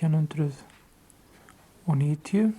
1990.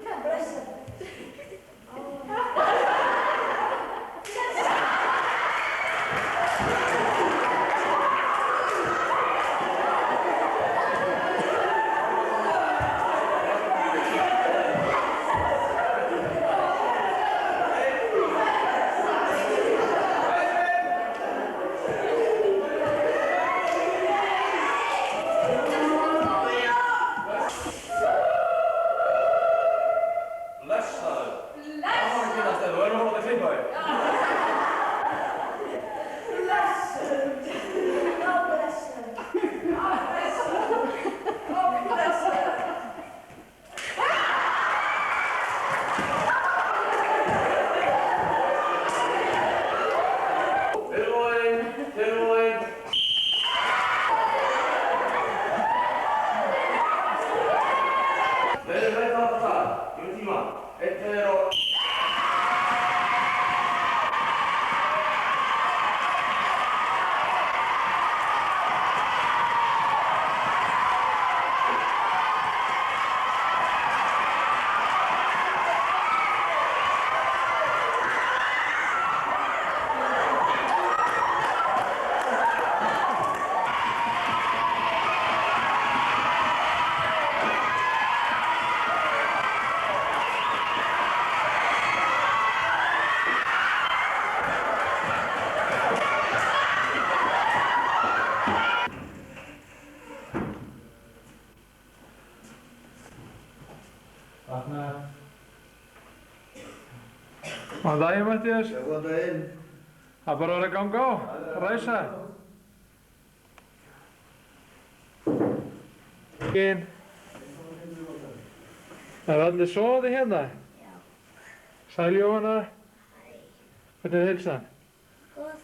Bless you. Góðan daginn, Matthías. Já, góðan daginn. Það er bara að vera að ganga á, ræsa. Það er allir soðið hérna? Já. Sæl Jóhanna. Hæ. Hvernig er heilsan? Góð.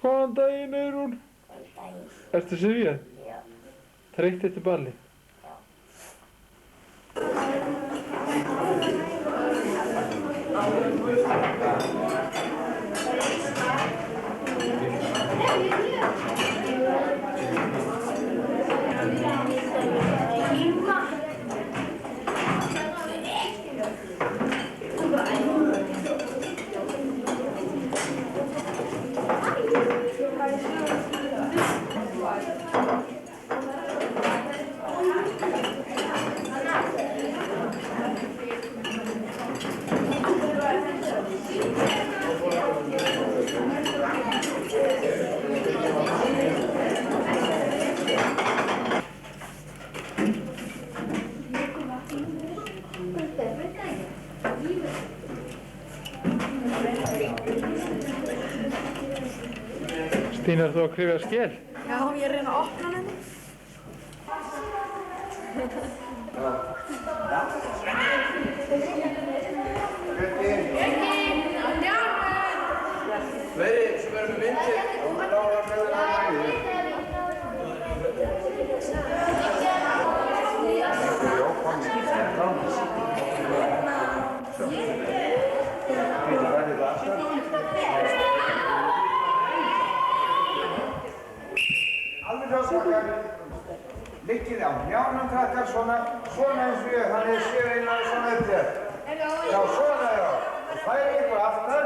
Góðan daginn, Eyrún. Góðan daginn. Ertu syfjað? Já. Þreytt eftir balli? Já. Stína, ert þú að kryfja skel? Já, ég er að reyna að opna henni. Fleiri sem eru með myndir, lára með þeirra hægði. Alveg hljóðsakar, liggið á njánum krakkar svona eins og ég, þannig séu einlega svona upp þér. Já, svona já. Færi ykkur aftar.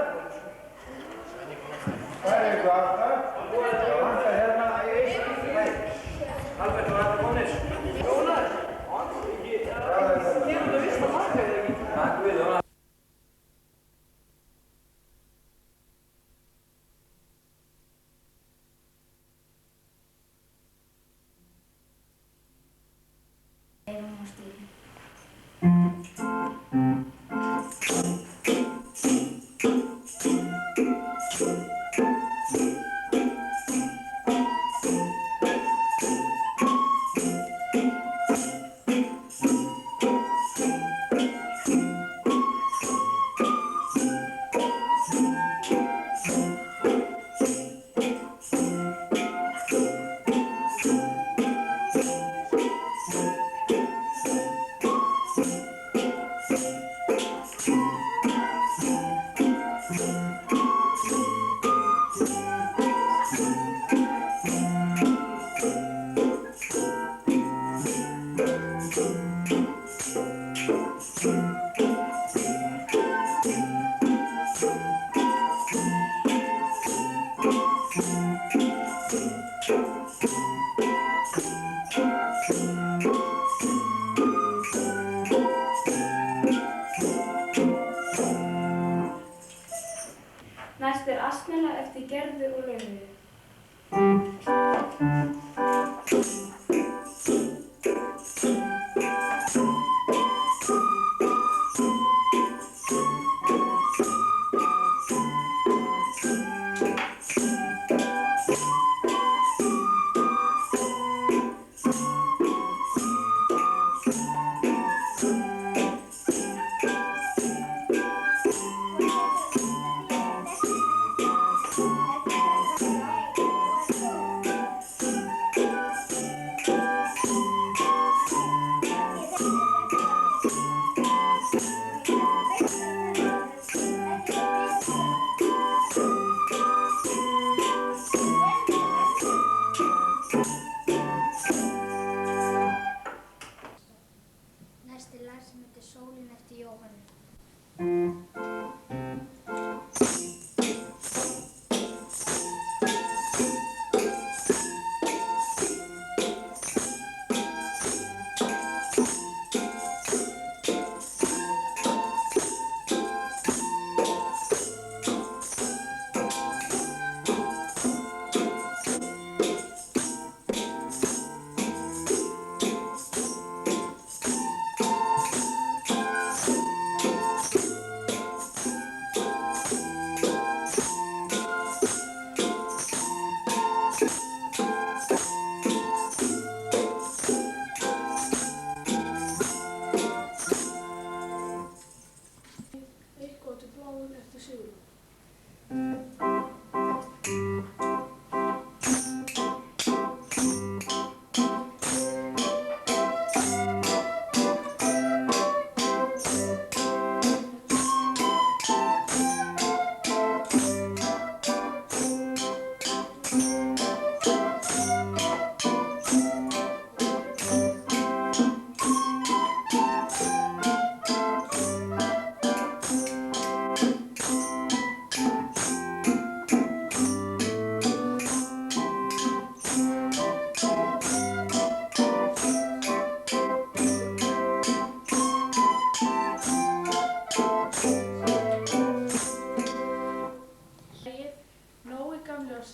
Færi ykkur aftar. Vantar hérna í eitt. Nei. Albert, þú ert að konis. Jónar. Það er þetta. Þú vist að marka þig ekki. Takk við, Jónar. Næst er Asmela eftir Gerðu og Laufeyju.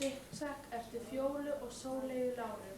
Sikksakk eftir Fjólu og Sóleyju Láru.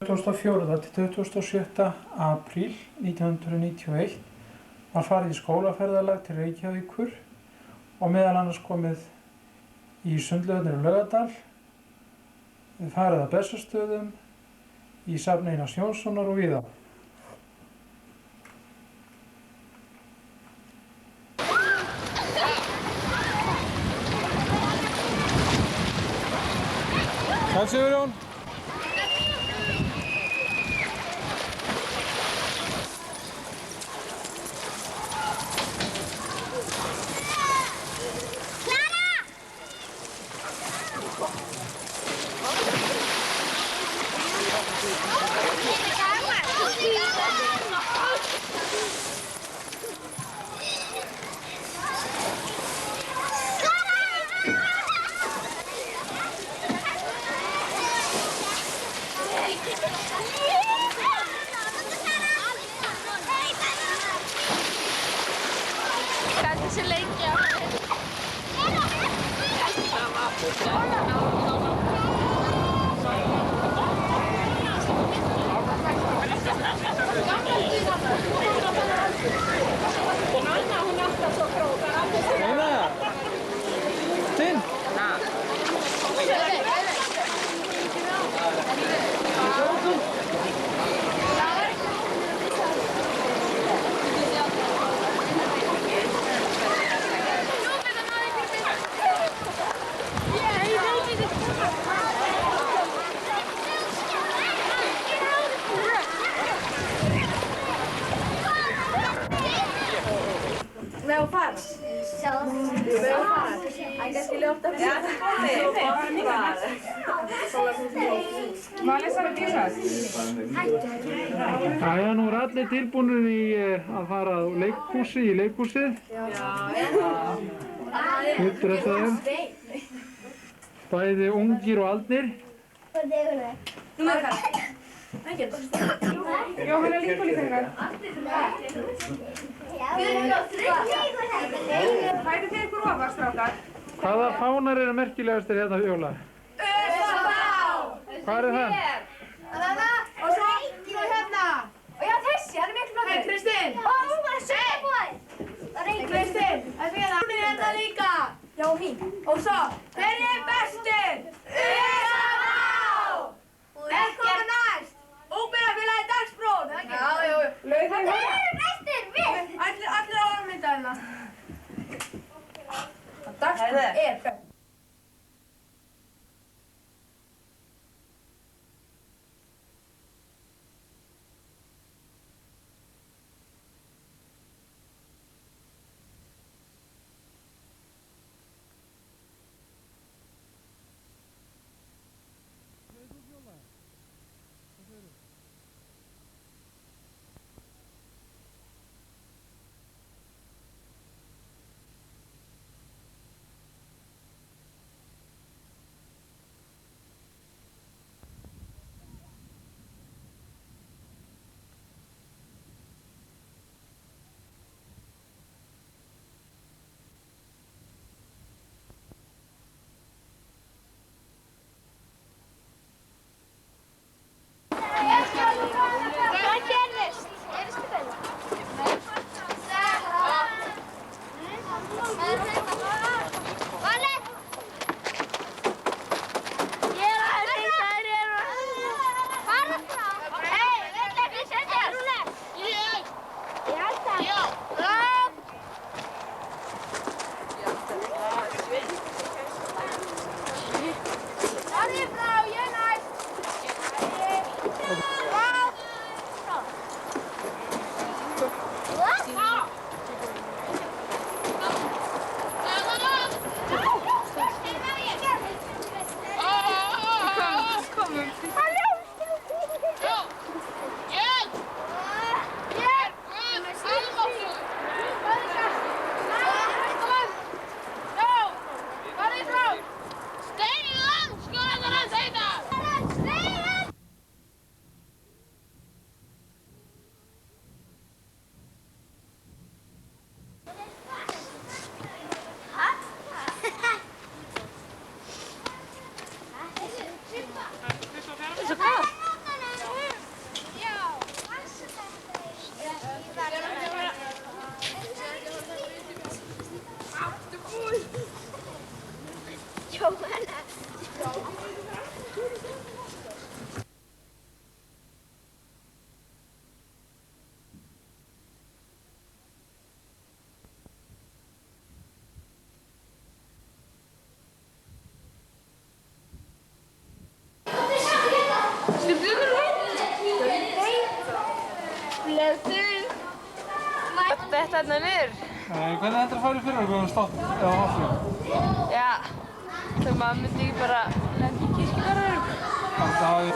24. til 27. apríl 1991 var farið í skólaferðalag til Reykjavíkur og meðal annars komið í sundlaugarnar í Laugardal, farið að Bessastöðum, í safn Einars Jónssonar og víða. Sæl Sigurjón. Þessi leikja. Eina. Þinn. Með að fara. Með að fara. Það er kannski ljótt að fyrir. Jæja, nú allir tilbúinir í að fara á leikhúsið. Útdressaðir. Bæði ungir og aldnir. Núna er það. Jóhanna líka líka. Færið þið ykkur ofar, strákar? Hvaða fánar eru merkilegastir hérna Fjóla? Hvað er það? Og svo hérna. Og já, þessi, hann er miklu flottur. Hei, Kristinn. Ó, það er sögubóð. Kristinn, það er fyrir það. Hún er hérna líka. Já, mín. Og svo, hver er bestur? Velkomin næst. Ungmennafélagi Dagsbrún. Já. Hver er bestur? Við. Allir á ámynda hérna. Dagsbrún er best. hérna niður. Nei, hvernig heldur að fara í fyrir okkur stopp eða hoppflug? Já, þegar maður myndi ekki bara lenda í kirkjugarðinum. Þetta hafi...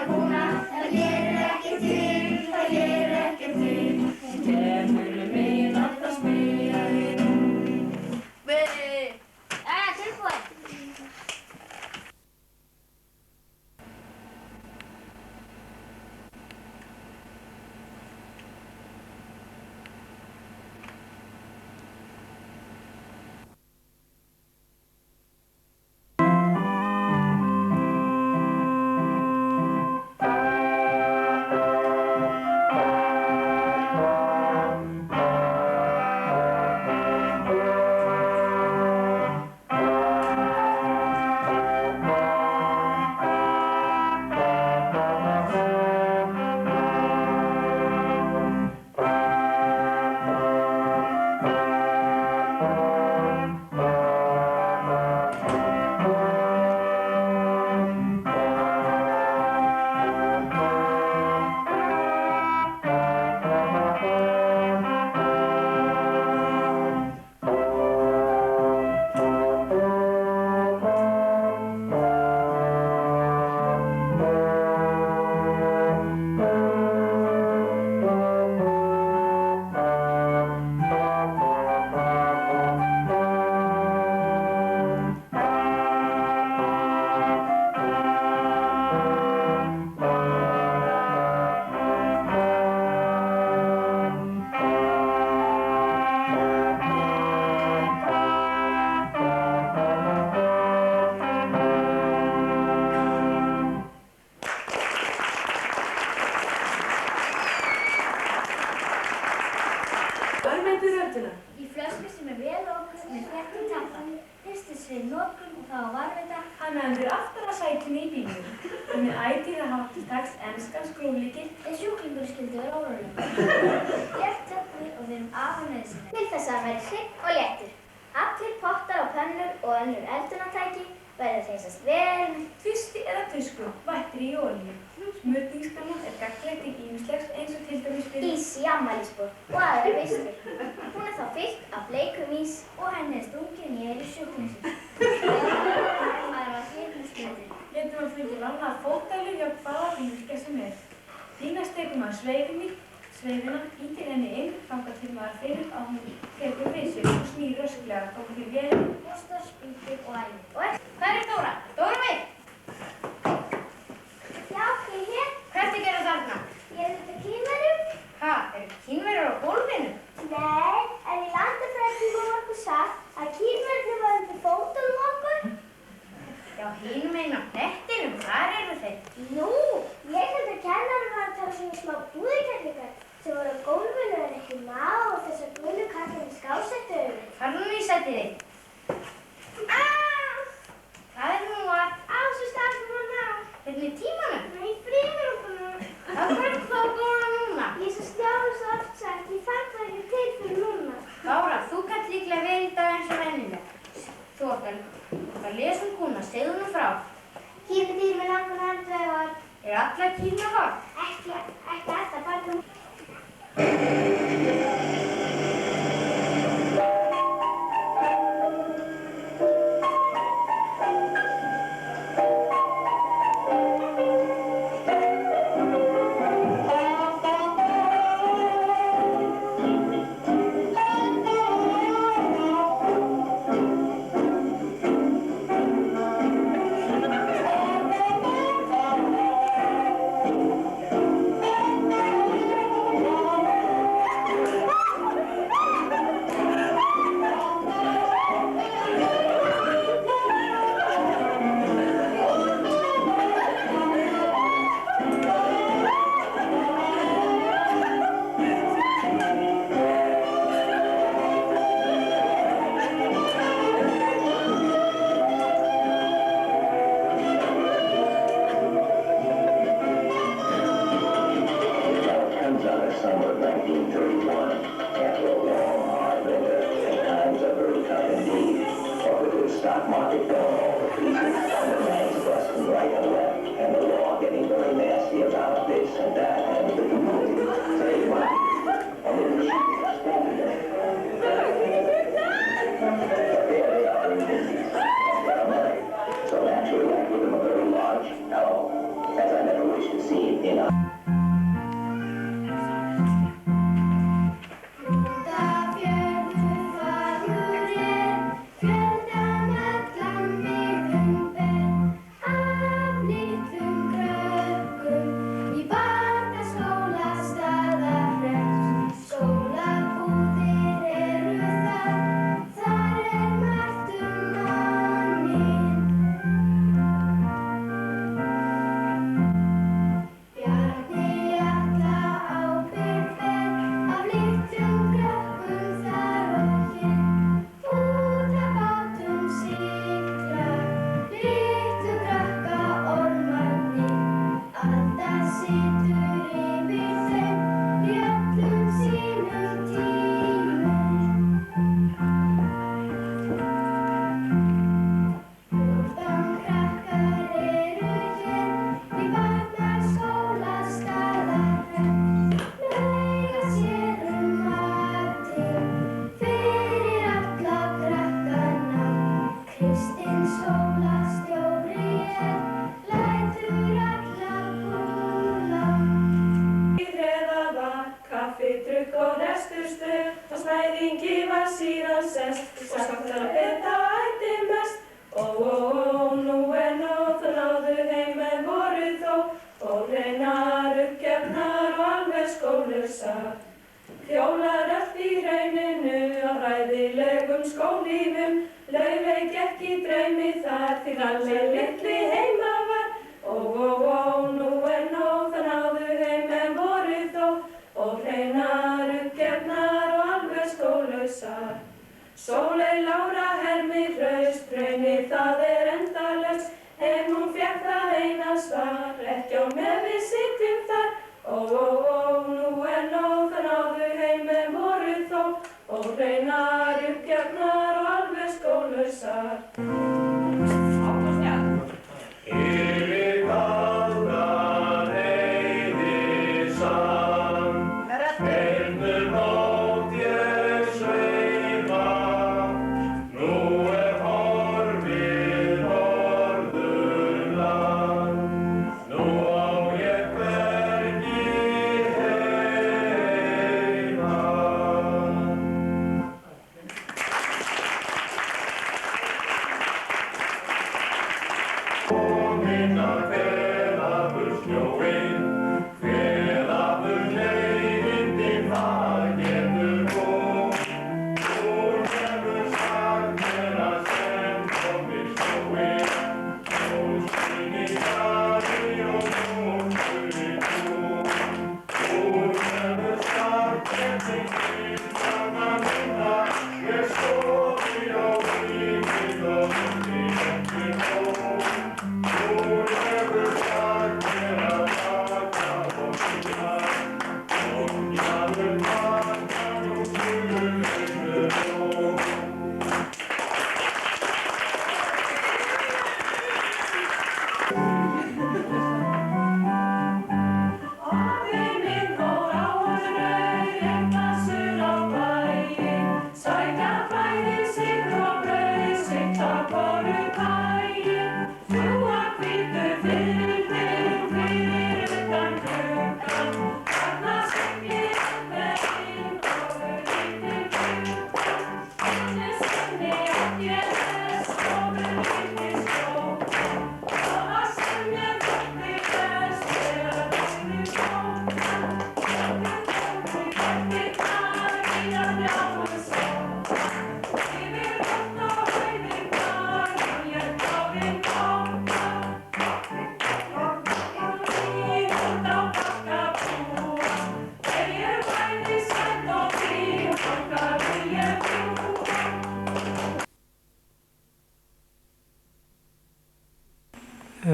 Kuna ætíð að hafa til taks enskan skrúflykil En sjúklingur skyldi vera órólegur. Rétt töfni og við erum aðalnauðsynleg. Til þess að hann væri hrygg og léttur. Allir pottar og pönnur og önnur eldunartæki verður hreinsast vel með tvisti eða tusku, vættri í olíu. Smurningskanna gagnleg til ýmislegs eins og til dæmis fyrir ís í afmælisboð og aðra veislur. Hún þá fyllt af bleikum ís og henni stungið niður í sjúklingsins. Maður var hlýðnusmyndir. Getum að fengið lánað fótdælu hjá hvaða bílskja sem Þína stekur maður sveifina, ýtir henni inn, þangað til maður finnur að hún tekur við sér og snýr rösklega þangað til vélina. Mostar, spýtur og ælir. Hvað er Dóra? Dóra mitt! Já, ég er hér. Hvað ertu að gera þarna? Ég er þetta Kínverjum. Ha, eru Kínverjar á gólfinu? Nei, en í landafræðingum var okkur sagt að Kínverjum var undir fótunum okkur. Já, hinum megin á hnettinum, þar eru þeir. Nú, ég held að kennarinn var að tala svona smá búðikellingar sem voru á gólfinu en ekki má og þessar gulu kallar í skásettuðum. Farðu nú í sætið þitt. Það er nú að Svo stafnum hún á. hérna í tímanum. Nei, friður okkur nú. Af hverju þá góða núna? Ég er svo stjáður svo oft sagt, ég fann það ekki til fyrir núna. Bára, þú kannt líklega verið í dag eins og venjulega. Þú átt að lesa kúna, segðu nú frá. Kýrdýr með langan handvegar. Er allar kýrnar horf? Ekki alltaf, bara þú. En hún fékk það eina svar, ekki á með við sitjum þar. Ó, ó, ó, nú nóg, það náðu heim með vorið þó, og hreinar, uppgefnar og alveg skólausar. Yfir kaldan heiði sann, heyrðu nótt ég sveima, nú horfið Norðurland, nú á ég hvergi heima. Komin að kveðafur snjóinn, kveðafur leiðindin það getur hún. Hún hefur sagt mér að sem komir snjóinn, nóstin í garði og nóstur í tún. Hún hefur sagt mér til sanna minna, ég sofi á rýmið og mundi eftir hún. Hún hefur sagt mér að taka og finna, og jarður taka nú suðurinu ró. Afi minn fór á honum rauð, réttasur á bæinn, sækja bæði sigg og brauð, sigta hvoru kæinn. Fljúga hvítu fiðrildi fyrir utan gluggann, þarna syngir veginn og lítið gluggann. Þannig sinni átt ég þess, ofur lítið skjól, það sem ég þótti best þegar fyrir kom.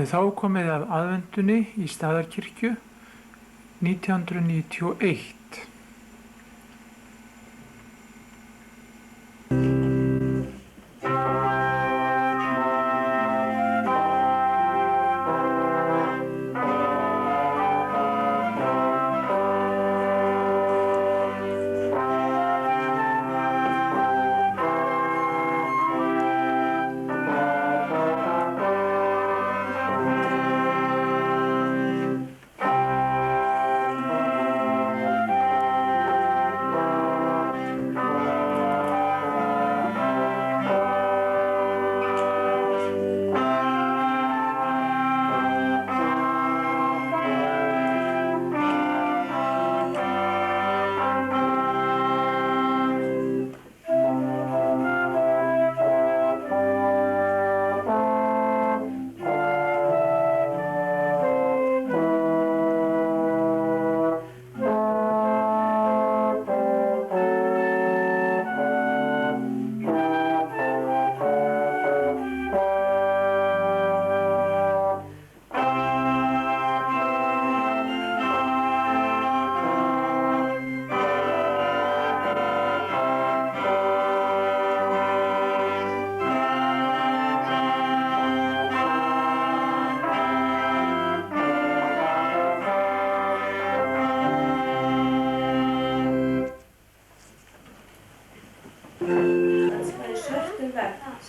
Þá komið að aðvendunni í Staðarkirkju 1991.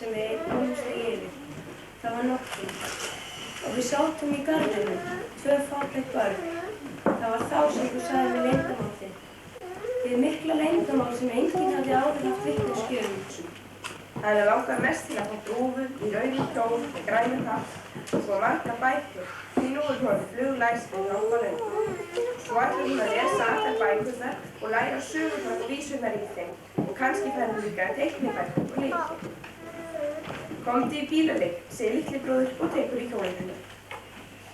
sem við komumst yfir. Það var nóttin og við sátum í garðinum, 2 falleg börn. Það var þá sem þú sagði mér leyndarmál þitt. Þið mikla leyndarmál sem enginn hafði áður haft vitneskju um. Það langar mest til að fá dúfu í rauðum kjól með grænum hatt og svo margar bækur, því nú hún fluglæs við náttúrunum. Svo ætlar hún að lesa allar bækurnar og læra sögurnar og vísurnar í þeim og kannski fær hún líka teiknibækur og leiki. Komdu í bílaleik, segir litli bróðir og tekur í hjólið hennar.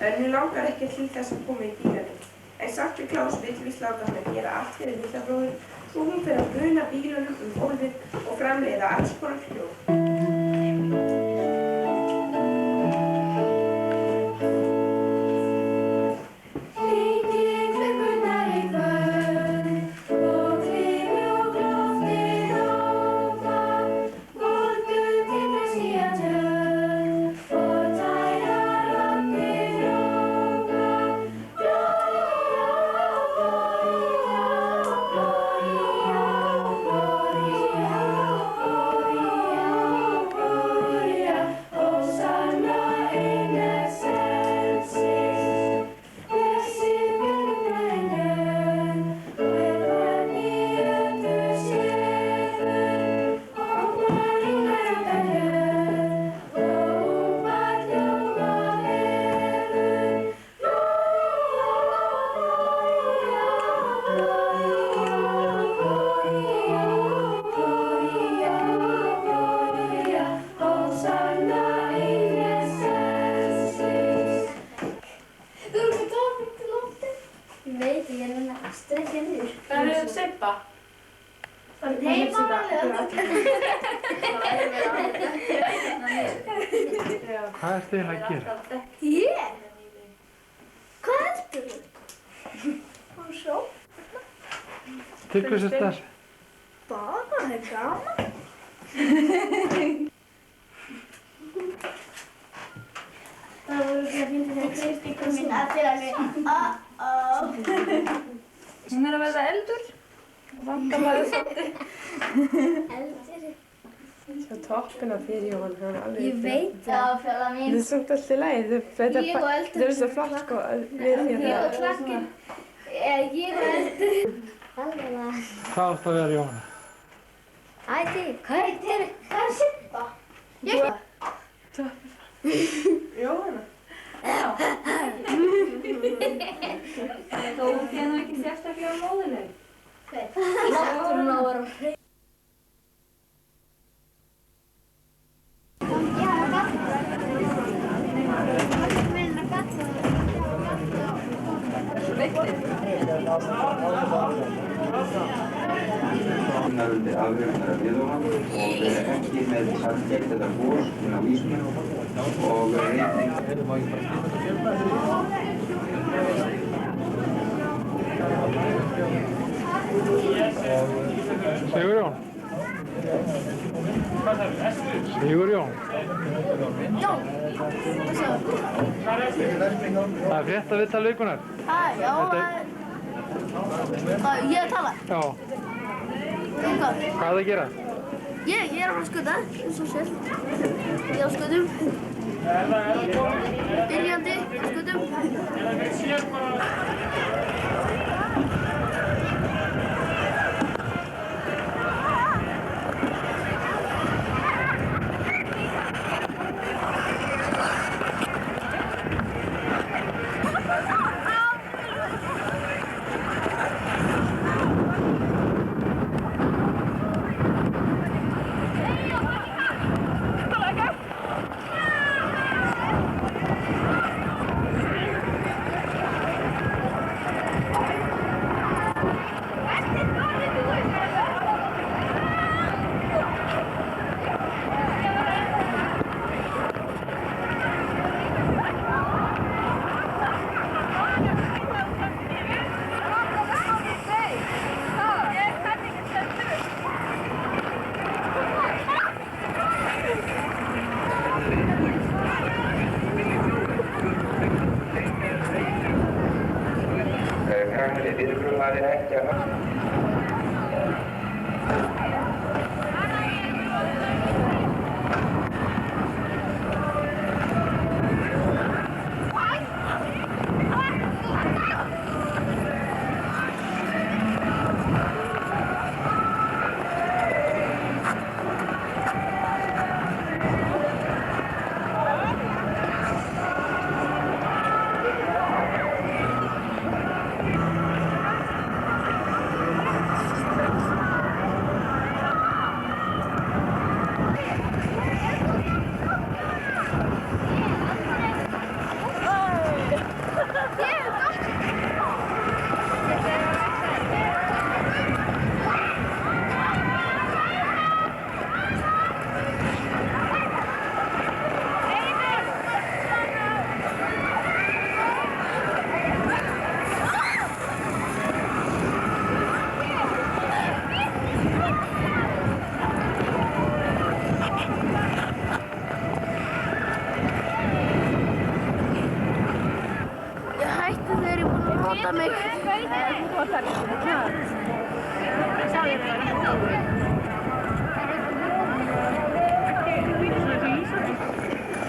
Önnu langar ekki til þess að koma í bílaleik, en Svarti Klaus vill víst láta hann að gera allt fyrir litla bróður svo hún fer að bruna bílunum gólfið og framleiða alls konar hljóð. tók til lofti? Ég veit ekki, ég er að strekkja niður. Það er Sibba. Heima Hvað ertu eiginlega að gera? Ég? Hvað heldur þú? Hún sjó. Til hvers er þetta? Bara, það er gaman. Það voru ekki að finna þegar Kristi kom inn að fyrir alveg. Hún er að verða eldur. Vantar maður svolítið. Eldur. Svo toppina fyrir Jóhann, hann er alveg... Ég veit það, fjöla mín. Það er samt alltaf í lagi, þetta er svo flott sko við því Ég og klakkin. Ég og eldur. Alveg. Hvað áttu að vera Jóhanna? Ætti, hvað er Sibba? Ég. Jóhanna. Þó því hann ekki sérstaklega móðuleg. Hver? Náttúrun á að vera hrein. Undir afrjóðnara viðóna og ekki með saltgert eða gos inn á ísnum og reyning. Sigurjón? Sigurjón? Jón, hvað sagði? Það er frétt að viðtal vikunar. Já, ég er að tala. Já. Hvað? Hvað er að gera? Ég er að fara að skuta, eins og sér. Ég er á skutum. Byrjandi á skutum.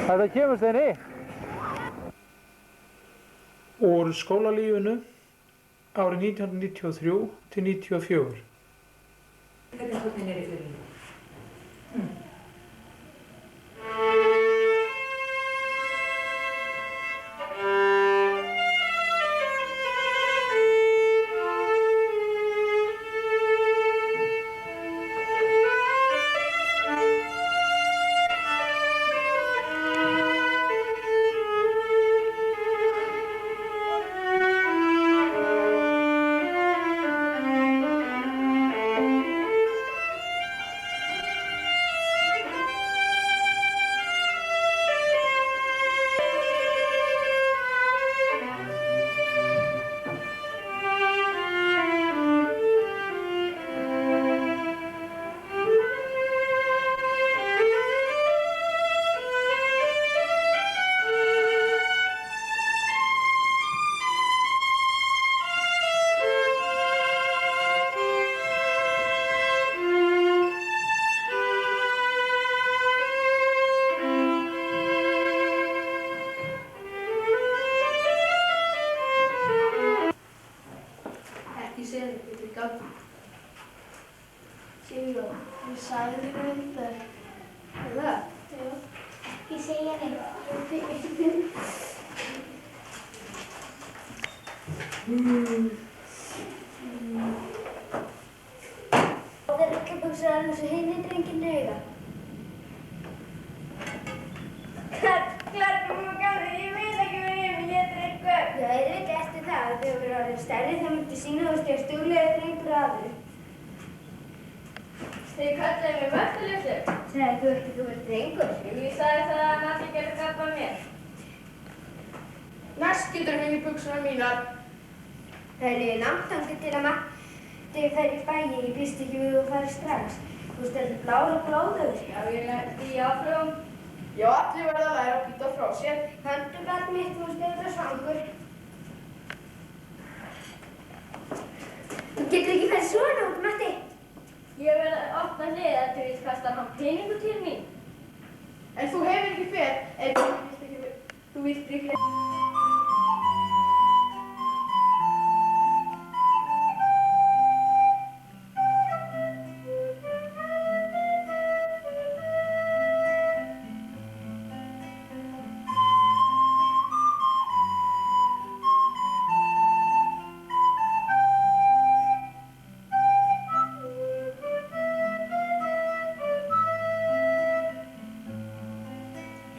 Þetta kemur Steini. Úr skólalífinu árið 1993 til 1994. Hvernig tóknin er í fyrir? senu út í gangi. Sigrún, ég sagði þér reyndar. Er það? Já. Ekki segja neitt. Það er ekki buxur alveg eins og hinir drengirnir eiga. Klart, mamma gaf þig, ég veit ekki hvað ég er drengur. Já, auðvitað ertu það. Þegar þú verður orðin stærri þá myndu sýna þú stíðast duglega drengur aður. Þið kallaði mig Mörtulitlu. Sagði þú ekki þú verður drengur? Ég sagði það að hann allir gerði gabba mér. Næst getur við í buxuna mínar. Það er lífið langt þangað til að Matti fer í bæi. Ég býst ekki við að fara strax. Þú veist þetta blára blóður. Já, ég lendi í áflugum. Já, allir verða að læra að býta frá sér. Höndu barn mitt, þú veist þetta svangur. Þú getur ekki farið svona út, Matti. Ég verði að opna hliðið að þú vilt kasta hann peningu til mín. En þú hefur ekki fer, þú vilt líklega.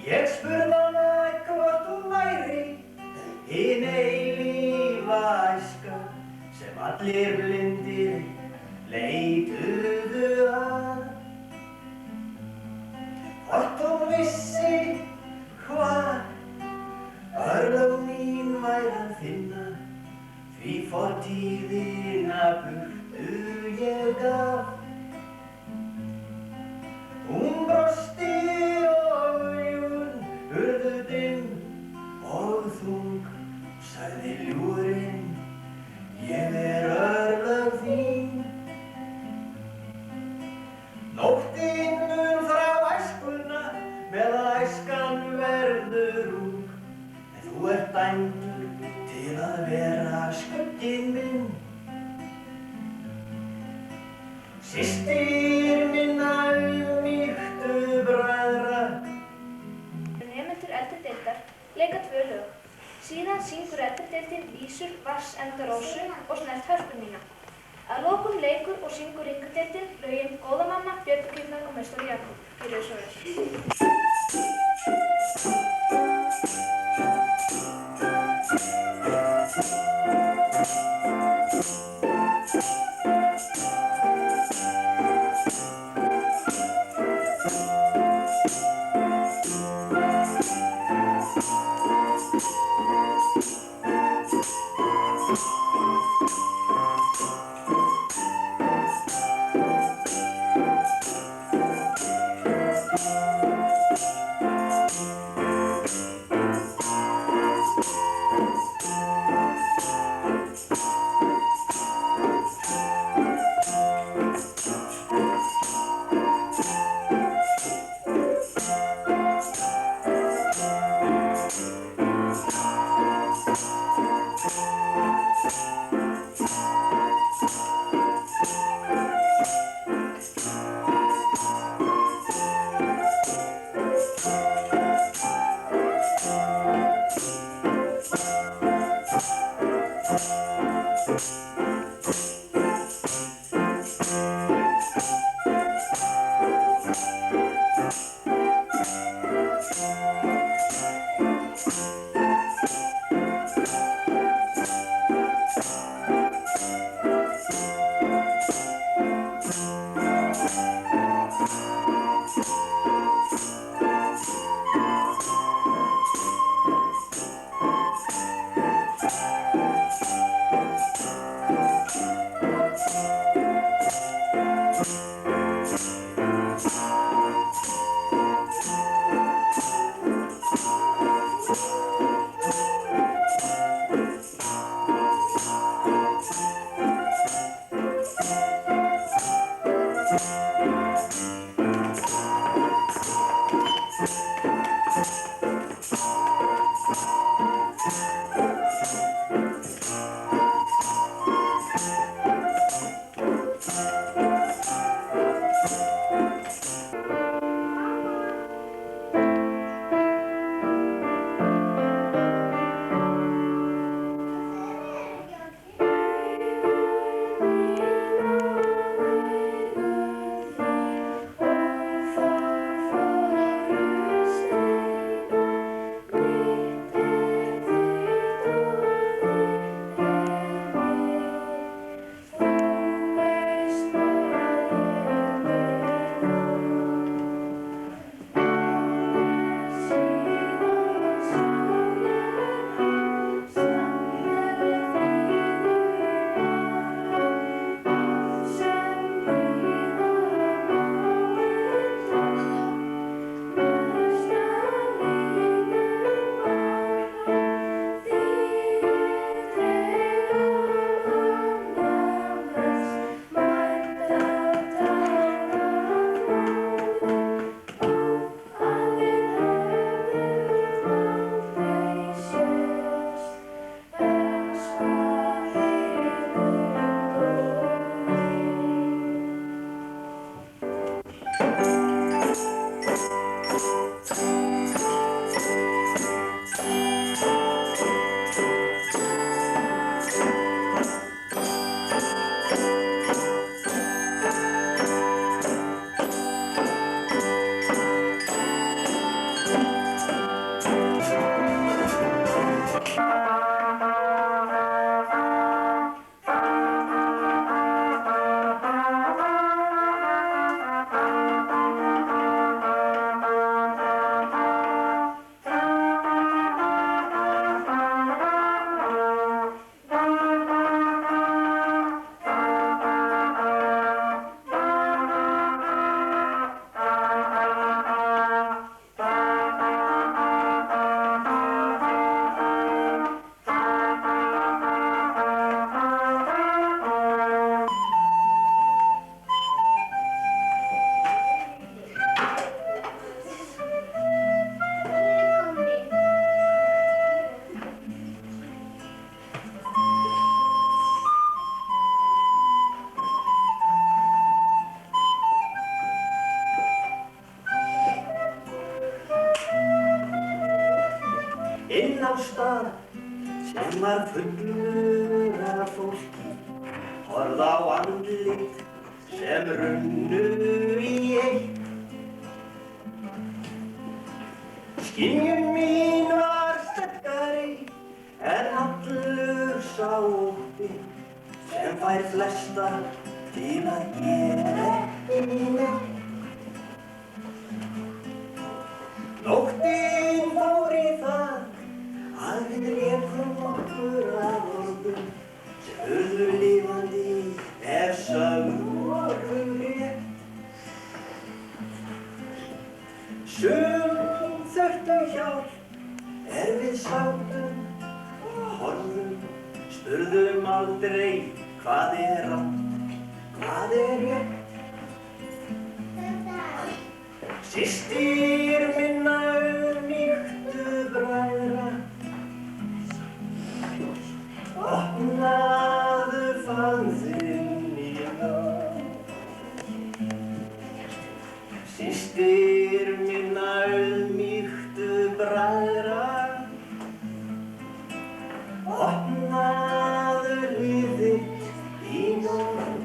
Ég spurði hana hvort hún væri hin eilífa æska sem allir blindir leituðu að. Hvort hún vissi hvað örlög mín væri að finna, því fortíðina burtu ég gaf. Hún brosti og augun urðu dimm og þung, sagði ljúfurinn, ég örlög þín. Nóttin mun þrá æskuna meðan æskan verður ung, en þú ert dæmdur til að vera skugginn minn. Systir minna umýktu bræðra. Nemendur eldadeildar leika 2 lög. Síðan syngur eldadeildin vísur Vatnsenda Rósu og Snert hörpu mína. Að lokum leikur og syngur yngadeildin lögin Góða mamma, Björgukirkjan og Meistari Jakob. Gjörið svo vel. var fullur af fólki, horfði á andlit sem runnu í eitt. Skynjun mín var sterkari en allur sá ótti sem fær flesta til að gera ekki neitt. Nóttin fór í það að við lékum okkur af orðum sem urðu lifandi ef sögðu okkur rétt. Sum þurftu hjálp við sátum og horfðum, spurðum aldrei hvað rangt, hvað rétt. Systir minna auðmýktu bræðra, opnaðu faðm þinn í dag. Systir minna auðmýktu bræðra, opnaðu líf þitt í dag.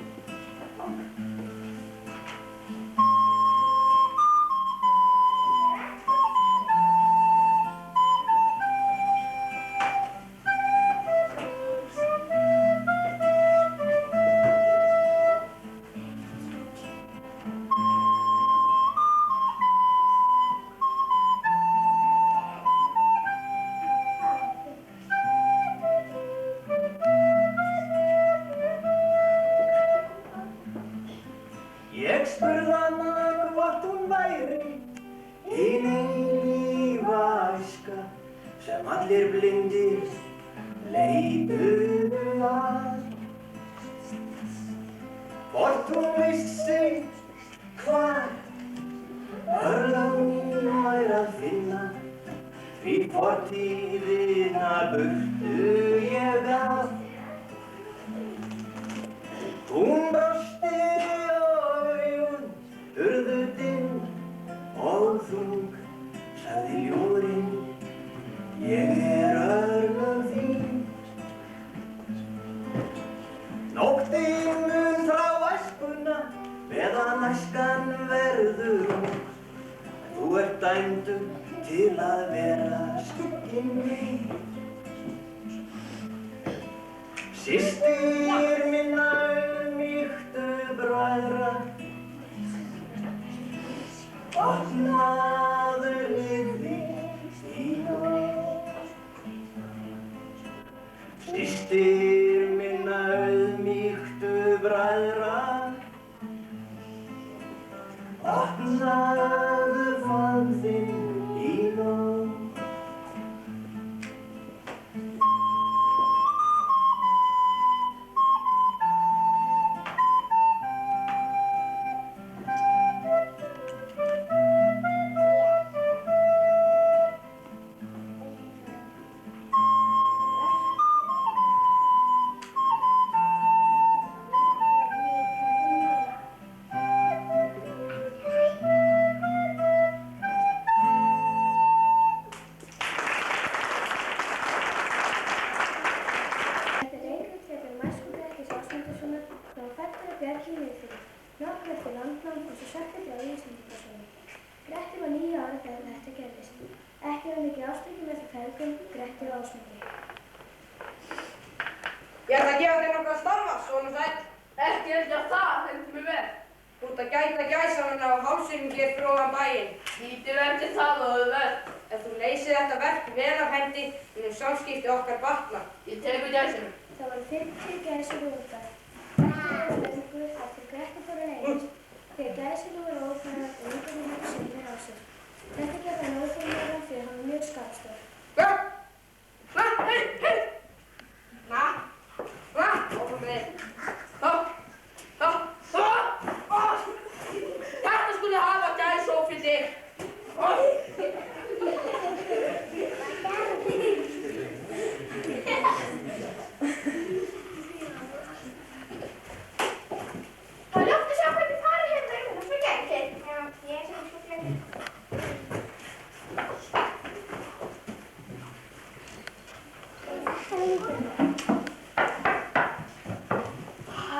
Ég spurði hana hvort hún væri hin eilífa æska sem allir blindir leituðu að. Hvort hún vissi hvar örlög mín væri að finna, því fortíðina burtu ég gaf. Hún brosti urðu dimm og þung, sagði ljóðurinn, ég örlög þín. Nóttin mun frá æskuna, meðan æskan verður ung. Þú ert dæmdur til að vera skugginn minn. Systir minna auðmýktu bræðra, opnaðu líf þitt í dag. Systir minna auðmýktu bræðra, opnaðu faðm þinn í dag. Grettir var 9 ára þegar þetta gerðist. Ekki var mikið ástæki með því feðgum Grettir og Ásmundi. Ég ætla að gefa þér nokkað að starfa, sonur sæll. Ekki að það hendur mig vel. Þú ert að gæta gæsanna á hálsinum hér fyrir ofan bæinn. Lítið verði það og auðvelt. Ef þú leysir þetta verk vel af hendi, munum samskipti okkar batna. Ég tekur gæsinu. Það voru 50 gæsir útaf. Þetta var lengur eftir Grettir fór að leiðast. Þegar gæsir voru ófæðar og einhverjum hefði sýnir á sig. Þetta gerði hann óþjóðlega fyrir hann var mjög skapstór. Ófram með þig. Þetta skulle hafa gæsóf fyrir þig. Það ljótt að sjá hvernig farið hérna um og svo gætið. Já, ég sem svo glemur. Það er líka.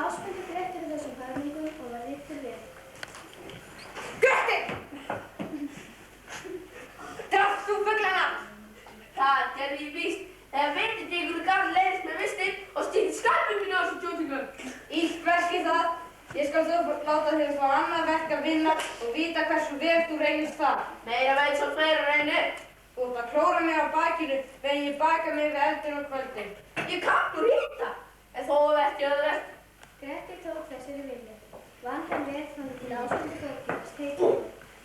Ásmundur fréttir þessum hörmungum og var rittur við. Grettir! Drafst þú fuglana? Það gerði ég víst. Þegar veitingur gaf leiðist með vistin og stíkt skarpum mínu á þessum tjótingum. Illt verk það. Ég skal þó láta þér fá annað verk að vinna og vita hversu vel þú reynist það. Meira veit svo fleira reynir. Þú ert að klóra mig á bakinu meðan ég baka mig við eldin á kvöldin. Ég kann nú rita, en þó ekki öðvert. Grettir tók þessari vilja. Vann hann vel þannig til Ásmundur Þorgríms teikinn.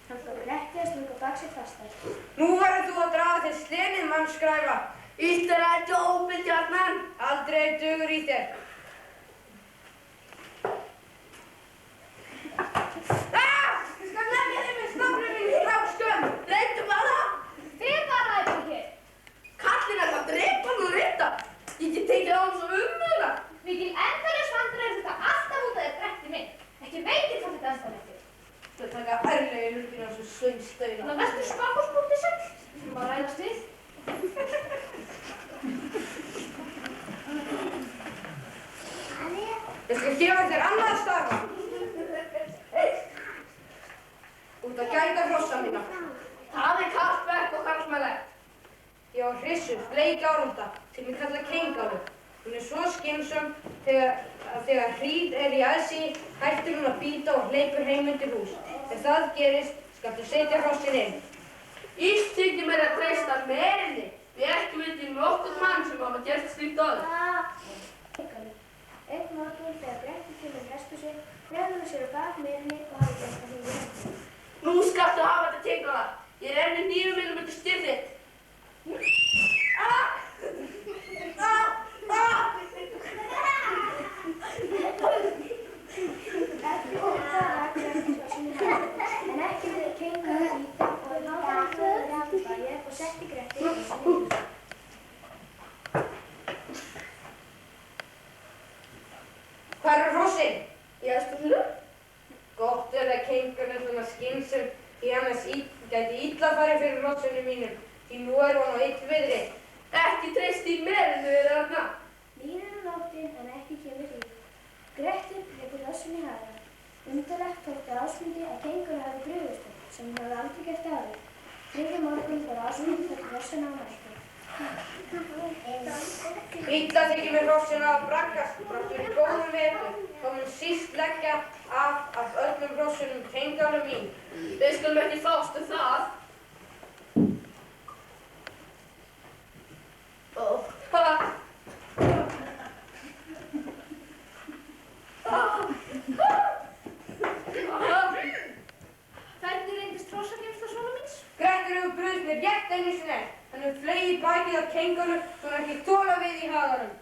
Hann fór Gretti að stunga bak sér fastar. Nú verður þú að draga þér slenið, mannskræfa. Illt ekki óbyrgjarnan. Aldrei dugur í þér. Ég skal nefna þig með stafnum mín í strákskömm. Reyndu bara. Þið bara eitthvað hér. Kallinn að drepa hann og rita. Ég get tekið á hann svo umöðla. Mikil endalaus vandræði þetta alltaf út af þér Gretti minn. Ekki veitir hvað þetta ennþá eftir. Þú ert taka ærlega í hlutina á svo svöngstauna. Það verður smakkospútið sæll. Við skulum bara ræðast við. Ég skal gefa þér annað að starfa. Út að gæta hrossa mína. Það er karlverk og karlmælegt. Ég á hrissu, bleik árunda, sem ég kalla kengálur. Hún er svo skynsöm þegar hríð er í aðsigi, hættir hún að bíta og hleypur heim undir hús. Ef það gerist, skaltu setja hrossin inn. Illt þykir mér að treysta merinni. Við ekki vitið nokkurn mann sem hafa gert slíkt áður. Einn morgun þegar Gretti kemur hesthúsi, hrefði hann sér á bak merinni og hafði gert það hingið. Nú skaltu hafa þetta tengala. Ég renni 9 mm styrð þitt. Eftir þetta rak Gretti hrossinni hægt, en ekki við kengaði líta og láta hann hljóða rafnbæjar og setti Gretti hrossinni niður. Hvar eru hrossin? Í hesthúsinu. Gott er að kengan er svona skynsöm því annars gæti illa farið fyrir hrossinu mínum. Því nú er hún á illviðri. Ekki treyst í merinu er þarna. Líður nóttin en ekki kemur hríð. Grettir hleypur hrossinni í haga. Undarlegt þótti Ásmundi að kengur hafi brugðist sem hún hafði aldrei gert áður. Þriðja morgun fór Ásmundi fyrir hrossina á mæltu. Illa þykir mér hrossina að braggast, brátt fyrir góðum vetur. Þá mun síst leggja af öllum hrossunum kengálu mín. Við skulum ekki fást það. Hvernig reyndist hrossageymsla svona míns? Grettir hefur brugðist mér rétt einu sinni. Hann hefur flegið bakið á kengálu svo hann ekki tóla við í haganum.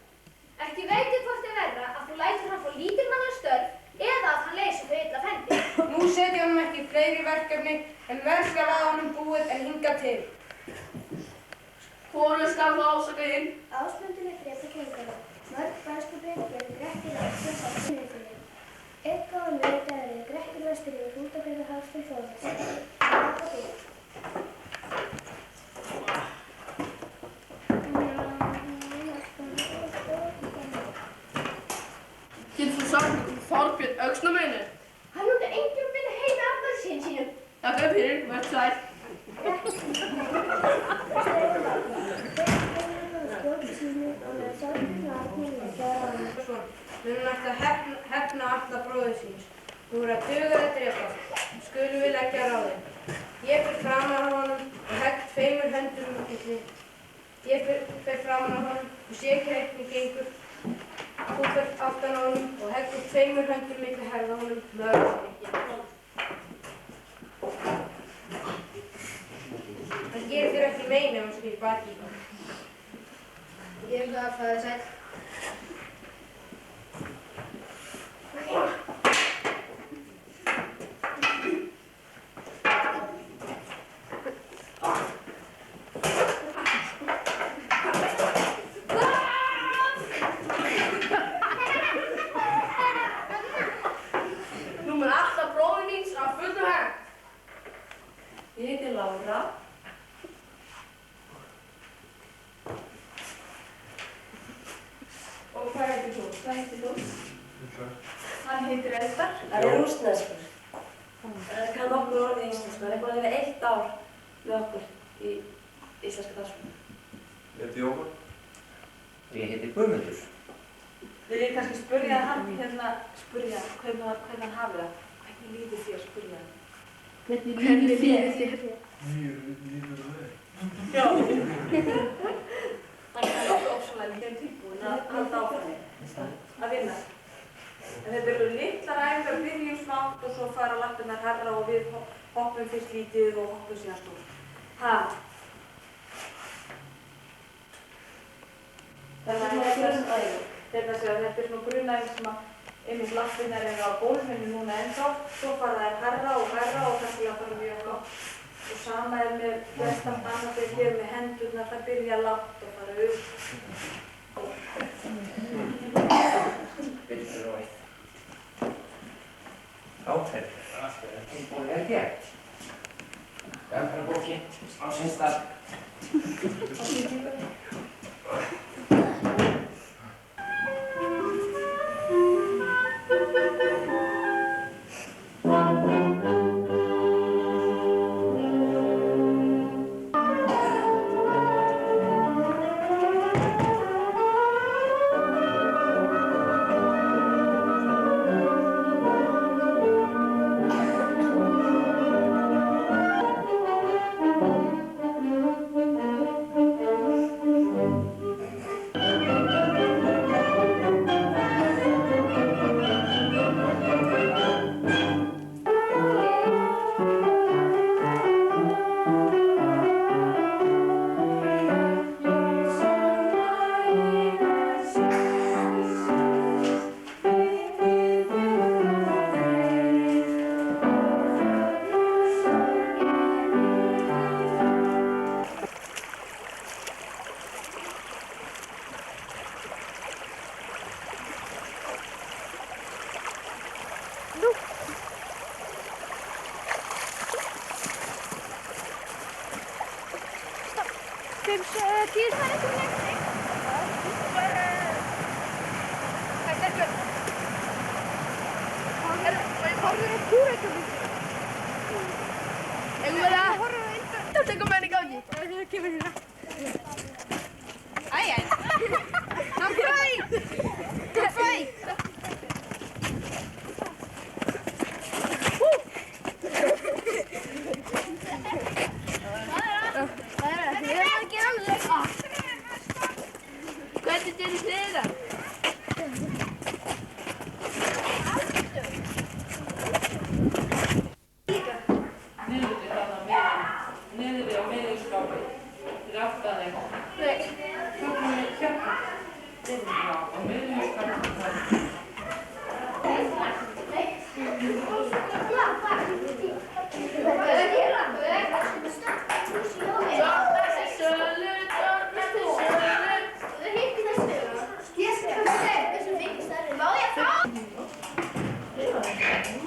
Ekki veitir hvort er verra að þú lætur hann fá lítilmannastörf eða að hann leysir þau illa fendi. Nú setja hann ekki fleiri verkefni en verð skal að honum búið en hingað til. Hvoru skal þú ásaka inn? Ásmundur er frétta kengalu. Mörg bæskupið gerði Grettir eftir að sátt niðurfyrir. Einn góðan lögdagur Grettir vestur yfir Hrútafjarðarháls til Þórðarsa. Það var það byggt. Getur þú sagt Þorbjörn Öxnameinu? Hann myndi engum vilja heita afnað sín sínum. Takk fyrir, verð sæl. Við ætti að hefna alla bróður síns. Nú er að duga að drepa. Skulum við leggja á ráðin. Ég fer framan á honum og hegg 2 höndum út í hlið. Ég fer framan á honum og sé hvernig gengur. Þú fer aftan á honum og heggur 2 höndum milli herða honum með öllsynningi. Það gerir þér ekki meina ef hann spyr baki í hann. Ég vil að það er sætt. Nú mun alltaf bróður míns að fullu hægt. Ég heiti Lára. Hvað heitir þú? Hann heitir Eldar. Hann er rússneskur. Það kann okkur orðið í íslensku. Hann er búinn að vera 1 ár með okkur í íslenska dansflokki. Ég heiti Jóhann. Ég heiti Guðmundur. Vil ég kannski spyrja hann hvernig hann hafi það? Hvernig líður þér, spyrja hann? Hvernig líður þér? Líður þér? Já. Hann er okkur ofsalega mikið tilbúinn að halda áfram að vinna. En þetta eru litlar æfingar, byrjum smátt og svo fara lappirnar hærra og við hoppum fyrst lítið og hoppum síðan stórt. Þannig að þetta er svona grunnæfing sem að einmitt lappirnar eru á gólfinu núna ennþá, svo fara þær hærra og kannski lappar mjög lágt. Og sama er með flest allt annað þegar ég með hendurnar, það byrja lágt og fara upp. Byrjur og eitt. Áferð. Tilbúin gert. Velferðarbóki á sinn stað.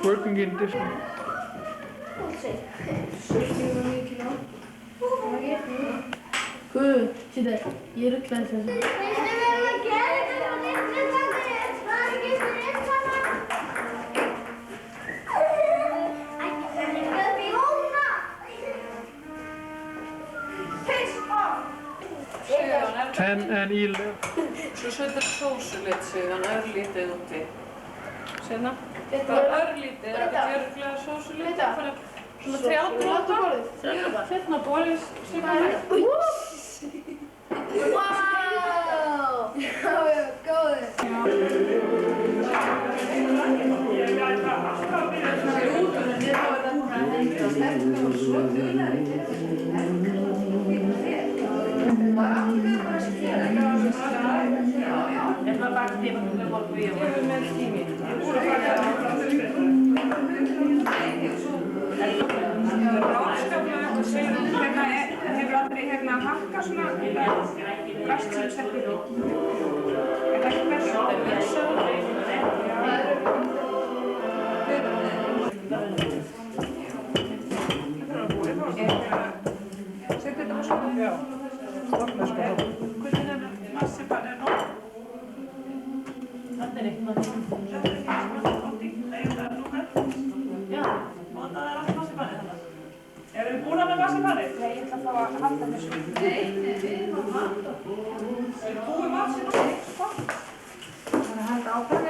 Working in Disney. Guð, sýta, ég er rugglaður þessu. Ten and 11. Svo setur sósulit síðan örlítið úti. Sérna? Bara örlítið, þetta er örglega sósulit. Bara svona 30 drópa. Hérna borðið sýkna. Wow! Já, góður. Hefur aldrei hakkað svona græst sem settur í. Er það ekki best? Settu þetta á svona? Já, stofna sko. Hvernig er það? Marsipan er nóg? Erum við búin með marsipanið? Nei, ég ætla að fá að halda þessu. Nei, við erum að halda. Erum við búin marsipanið? Þannig að halda áfram